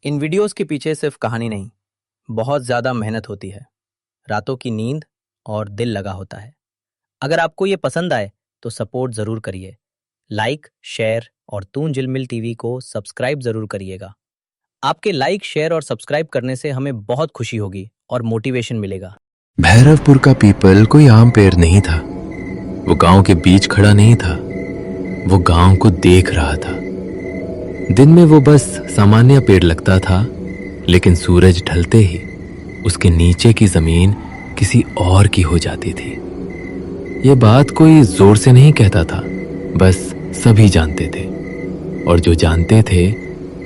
इन videos के पीछे सिर्फ कहानी नहीं, बहुत ज़्यादा मेहनत होती है, रातों की नींद और दिल लगा होता है। अगर आपको ये पसंद आए तो सपोर्ट ज़रूर करिए। लाइक, शेयर और तून झिलमिल टीवी को सब्सक्राइब ज़रूर करिएगा। आपके लाइक, शेयर और सब्सक्राइब करने से हमें बहुत खुशी होगी और मोटिवेशन मिलेगा। भैरवपुर का पीपल कोई आम पेड़ नहीं था। वो गांव के बीच खड़ा नहीं था, वो गांव को देख रहा था। दिन में वो बस सामान्य पेड़ लगता था, लेकिन सूरज ढलते ही उसके नीचे की जमीन किसी और की हो जाती थी। ये बात कोई जोर से नहीं कहता था, बस सभी जानते थे। और जो जानते थे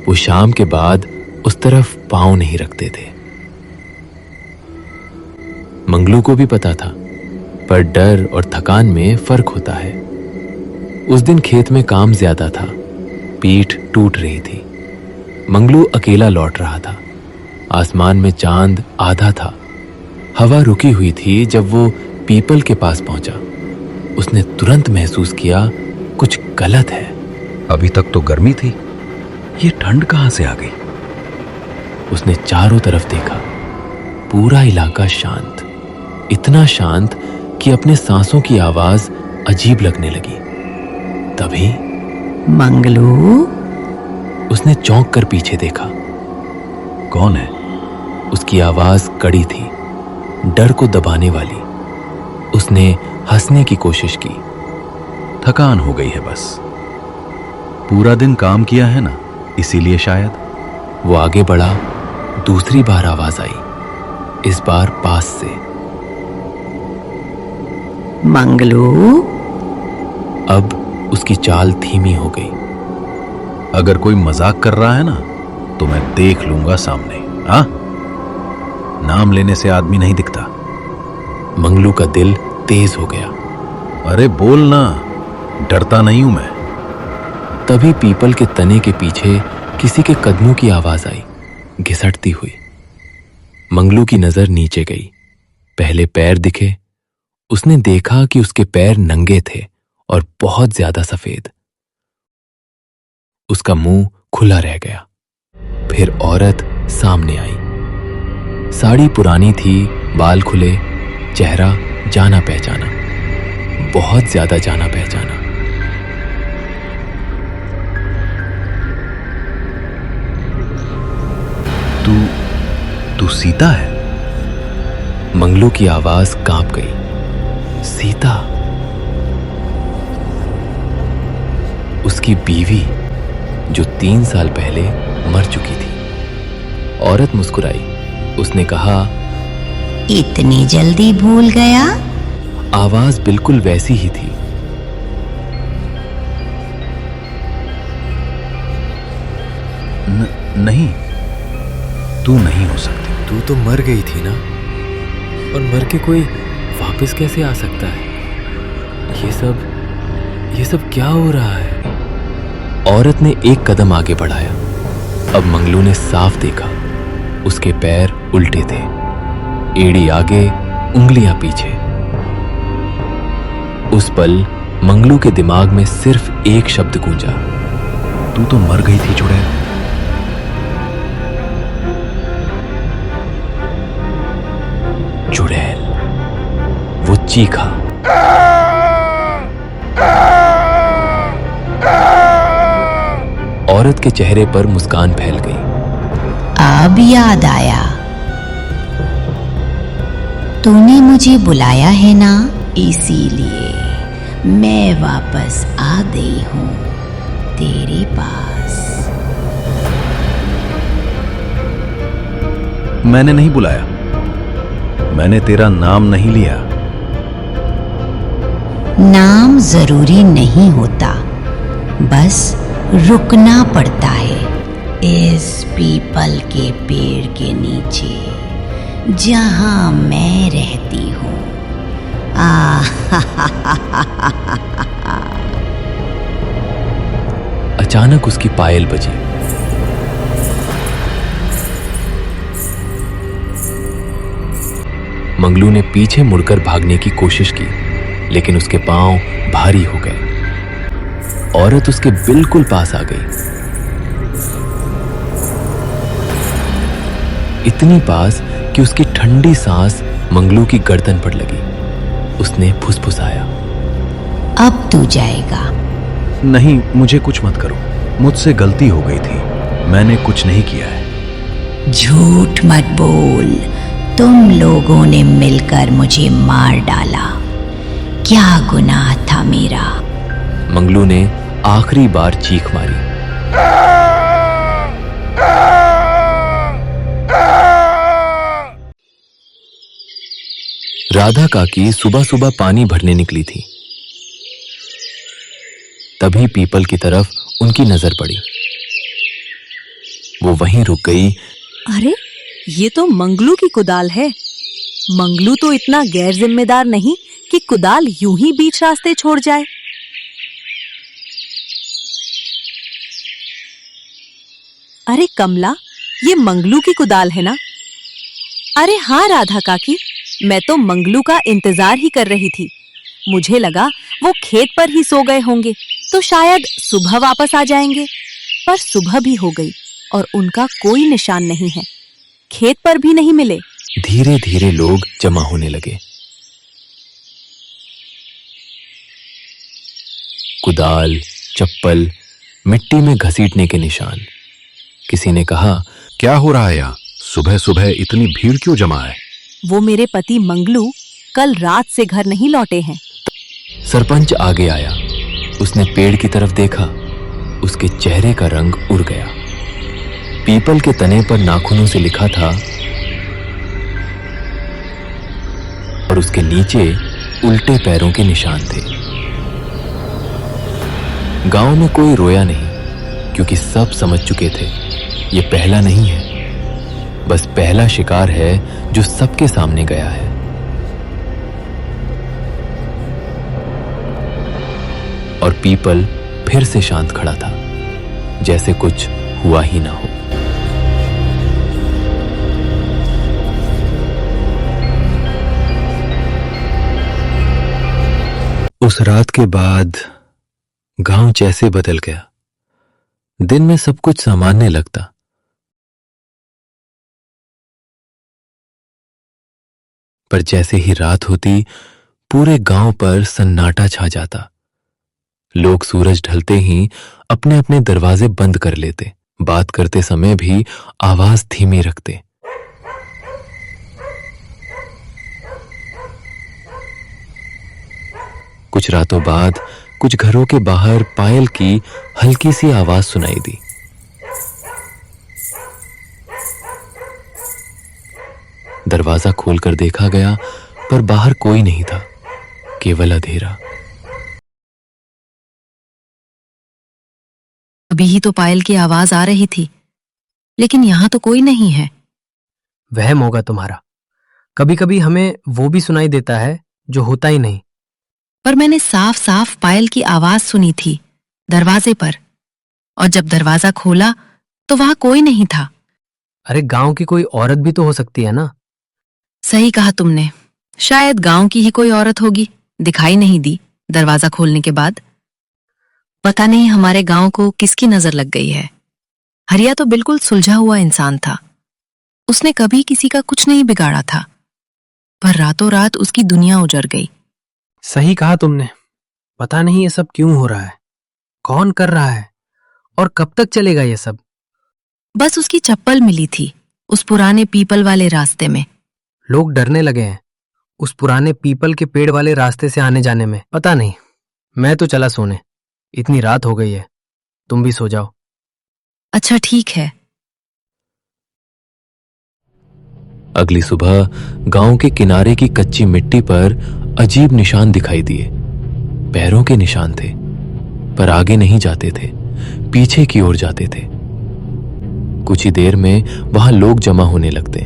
वो शाम के बाद उस तरफ पांव नहीं रखते थे। मंगलू को भी पता था, पर डर और थकान में फर्क होता है। उस दिन खेत में काम ज्यादा था, पीठ टूट रही थी। मंगलू अकेला लौट रहा था। आसमान में चांद आधा था। हवा रुकी हुई थी। जब वो पीपल के पास पहुंचा, उसने तुरंत महसूस किया कुछ गलत है। अभी तक तो गर्मी थी, ये ठंड कहां से आ गई? उसने चारों तरफ देखा। पूरा इलाका शांत, इतना शांत कि अपने सांसों की आवाज अजीब लगने लगी। तभी मंगलू, उसने चौंक कर पीछे देखा। कौन है? उसकी आवाज कड़ी थी, डर को दबाने वाली। उसने हंसने की कोशिश की। थकान हो गई है बस, पूरा दिन काम किया है ना, इसीलिए शायद। वो आगे बढ़ा। दूसरी बार आवाज आई, इस बार पास से। मंगलू। अब उसकी चाल धीमी हो गई। अगर कोई मजाक कर रहा है ना, तो मैं देख लूंगा सामने। हाँ, नाम लेने से आदमी नहीं दिखता। मंगलू का दिल तेज हो गया। अरे बोल ना, डरता नहीं हूं मैं। तभी पीपल के तने के पीछे किसी के कदमों की आवाज आई, घिसटती हुई। मंगलू की नजर नीचे गई। पहले पैर दिखे। उसने देखा कि उसके पैर नंगे थे और बहुत ज्यादा सफेद। उसका मुंह खुला रह गया। फिर औरत सामने आई। साड़ी पुरानी थी, बाल खुले, चेहरा जाना पहचाना, बहुत ज्यादा जाना पहचाना। तू सीता है? मंगलू की आवाज कांप गई। सीता, उसकी बीवी, जो 3 साल पहले मर चुकी थी। औरत मुस्कुराई। उसने कहा, इतनी जल्दी भूल गया? आवाज बिल्कुल वैसी ही थी। नहीं, तू नहीं हो सकती। तू तो मर गई थी ना, और मर के कोई वापस कैसे आ सकता है? ये सब क्या हो रहा है? औरत ने एक कदम आगे बढ़ाया। अब मंगलू ने साफ देखा, उसके पैर उल्टे थे, एड़ी आगे, उंगलियां पीछे। उस पल मंगलू के दिमाग में सिर्फ एक शब्द गूंजा, तू तो मर गई थी चुड़ैल। चुड़ैल। वो चीखा। औरत के चेहरे पर मुस्कान फैल गई। अब याद आया, तूने मुझे बुलाया है ना, इसीलिए मैं वापस आ गई हूं तेरे पास। मैंने नहीं बुलाया, मैंने तेरा नाम नहीं लिया। नाम जरूरी नहीं होता, बस रुकना पड़ता है इस पीपल के पेड़ के नीचे, जहां मैं रहती हूं। अचानक उसकी पायल बजी। मंगलू ने पीछे मुड़कर भागने की कोशिश की, लेकिन उसके पांव भारी हो गए। औरत उसके बिल्कुल पास आ गई। इतनी पास कि उसकी ठंडी सांस मंगलू की गर्दन पर लगी। उसने फुसफुसाया, अब तू जाएगा। नहीं, मुझे कुछ मत करो, मुझसे गलती हो गई थी, मैंने कुछ नहीं किया है। झूठ मत बोल, तुम लोगों ने मिलकर मुझे मार डाला। क्या गुनाह था मेरा? मंगलू ने आखिरी बार चीख मारी। राधा काकी सुबह सुबह पानी भरने निकली थी। तभी पीपल की तरफ उनकी नजर पड़ी। वो वहीं रुक गई। अरे, ये तो मंगलू की कुदाल है। मंगलू तो इतना गैर जिम्मेदार नहीं कि कुदाल यूं ही बीच रास्ते छोड़ जाए। अरे कमला, ये मंगलू की कुदाल है ना? अरे हाँ राधा काकी, मैं तो मंगलू का इंतजार ही कर रही थी। मुझे लगा वो खेत पर ही सो गए होंगे तो शायद सुबह वापस आ जाएंगे। पर सुबह भी हो गई और उनका कोई निशान नहीं है। खेत पर भी नहीं मिले। धीरे धीरे लोग जमा होने लगे। कुदाल, चप्पल, मिट्टी में घसीटने के निशान। किसी ने कहा, क्या हो रहा है यहाँ? सुबह सुबह इतनी भीड़ क्यों जमा है? वो मेरे पति मंगलू कल रात से घर नहीं लौटे हैं। सरपंच आगे आया। उसने पेड़ की तरफ देखा। उसके चेहरे का रंग उड़ गया। पीपल के तने पर नाखूनों से लिखा था और उसके नीचे उल्टे पैरों के निशान थे। गांव में कोई रोया नहीं, क्योंकि सब समझ चुके थे ये पहला नहीं है, बस पहला शिकार है जो सबके सामने गया है। और पीपल फिर से शांत खड़ा था, जैसे कुछ हुआ ही ना हो। उस रात के बाद गांव जैसे बदल गया। दिन में सब कुछ सामान्य लगता, पर जैसे ही रात होती पूरे गांव पर सन्नाटा छा जाता। लोग सूरज ढलते ही अपने अपने दरवाजे बंद कर लेते। बात करते समय भी आवाज धीमी रखते। कुछ रातों बाद कुछ घरों के बाहर पायल की हल्की सी आवाज सुनाई दी। दरवाजा खोलकर देखा गया, पर बाहर कोई नहीं था, केवल अंधेरा। अभी ही तो पायल की आवाज आ रही थी, लेकिन यहां तो कोई नहीं है। वहम होगा तुम्हारा। कभी कभी हमें वो भी सुनाई देता है जो होता ही नहीं। पर मैंने साफ साफ पायल की आवाज सुनी थी दरवाजे पर, और जब दरवाजा खोला तो वहां कोई नहीं था। अरे गांव की कोई औरत भी तो हो सकती है ना? सही कहा तुमने, शायद गांव की ही कोई औरत होगी। दिखाई नहीं दी दरवाजा खोलने के बाद। पता नहीं हमारे गांव को किसकी नजर लग गई है। हरिया तो बिल्कुल सुलझा हुआ इंसान था। उसने कभी किसी का कुछ नहीं बिगाड़ा था, पर रातों रात उसकी दुनिया उजड़ गई। सही कहा तुमने। पता नहीं ये सब क्यों हो रहा है, कौन कर रहा है और कब तक चलेगा ये सब। बस उसकी चप्पल मिली थी उस पुराने पीपल वाले रास्ते में। लोग डरने लगे हैं उस पुराने पीपल के पेड़ वाले रास्ते से आने जाने में। पता नहीं, मैं तो चला सोने। इतनी रात हो गई है, तुम भी सो जाओ। अच्छा ठीक है। अगली सुबह गांव के किनारे की कच्ची मिट्टी पर अजीब निशान दिखाई दिए। पैरों के निशान थे, पर आगे नहीं जाते थे, पीछे की ओर जाते थे। कुछ ही देर में वहां लोग जमा होने लगते।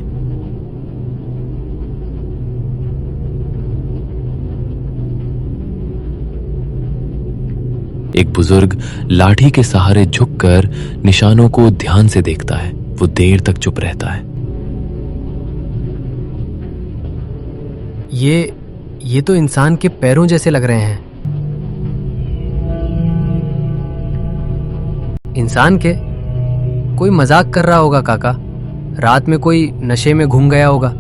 एक बुजुर्ग लाठी के सहारे झुककर निशानों को ध्यान से देखता है। वो देर तक चुप रहता है। ये तो इंसान के पैरों जैसे लग रहे हैं। इंसान के? कोई मजाक कर रहा होगा काका। रात में कोई नशे में घूम गया होगा।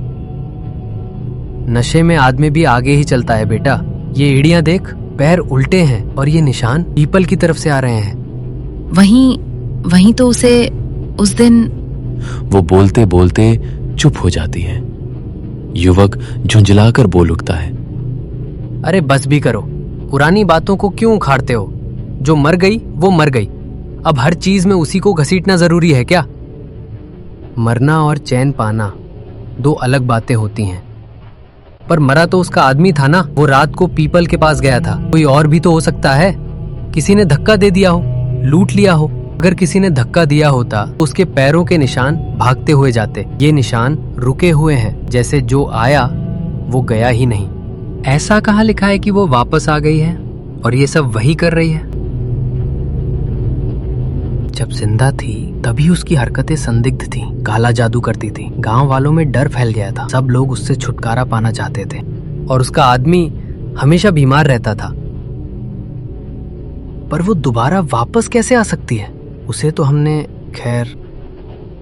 नशे में आदमी भी आगे ही चलता है बेटा। ये एड़ियां देख, पैर उल्टे हैं और ये निशान पीपल की तरफ से आ रहे हैं। वहीं तो उसे उस दिन। वो बोलते बोलते चुप हो जाती है। युवक झुंझलाकर बोल उठता है, अरे बस भी करो, पुरानी बातों को क्यों उखाड़ते हो? जो मर गई वो मर गई। अब हर चीज में उसी को घसीटना जरूरी है क्या? मरना और चैन पाना दो अलग बातें होती हैं। पर मरा तो उसका आदमी था ना। वो रात को पीपल के पास गया था। कोई और भी तो हो सकता है। किसी ने धक्का दे दिया हो, लूट लिया हो। अगर किसी ने धक्का दिया होता तो उसके पैरों के निशान भागते हुए जाते। ये निशान रुके हुए हैं, जैसे जो आया वो गया ही नहीं। ऐसा कहाँ लिखा है कि वो वापस आ गई है और ये सब वही कर रही है? जब जिंदा थी तभी उसकी हरकतें संदिग्ध थीं। काला जादू करती थी। गांव वालों में डर फैल गया था। सब लोग उससे छुटकारा पाना चाहते थे और उसका आदमी हमेशा बीमार रहता था। पर वो दोबारा वापस कैसे आ सकती है? उसे तो हमने खैर।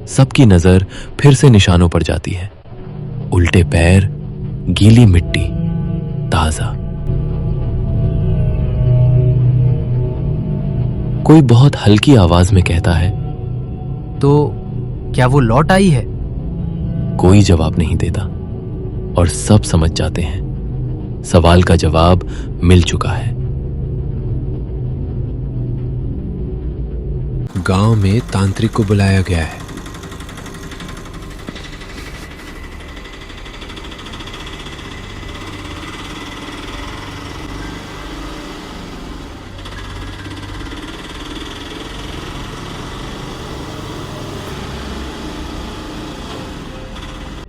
सबकी नजर फिर से निशानों पर जाती है। उल्टे पैर, गीली मिट्टी, ताजा। कोई बहुत हल्की आवाज में कहता है, तो क्या वो लौट आई है? कोई जवाब नहीं देता और सब समझ जाते हैं सवाल का जवाब मिल चुका है। गांव में तांत्रिक को बुलाया गया है।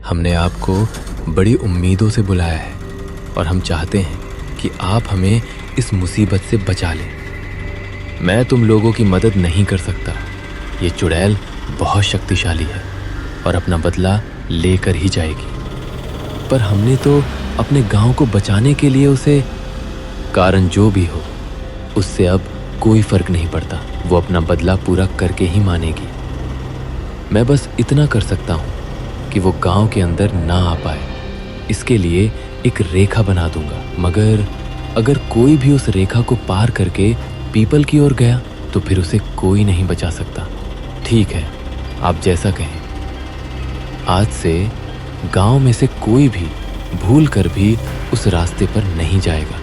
हमने आपको बड़ी उम्मीदों से बुलाया है और हम चाहते हैं कि आप हमें इस मुसीबत से बचा लें। मैं तुम लोगों की मदद नहीं कर सकता। ये चुड़ैल बहुत शक्तिशाली है और अपना बदला लेकर ही जाएगी। पर हमने तो अपने गांव को बचाने के लिए उसे, कारण जो भी हो, उससे अब कोई फर्क नहीं पड़ता। वो अपना बदला पूरा करके ही मानेगी। मैं बस इतना कर सकता हूं कि वो गांव के अंदर ना आ पाए। इसके लिए एक रेखा बना दूंगा, मगर अगर कोई भी उस रेखा को पार करके पीपल की ओर गया तो फिर उसे कोई नहीं बचा सकता। ठीक है, आप जैसा कहें। आज से गांव में से कोई भी भूल कर भी उस रास्ते पर नहीं जाएगा।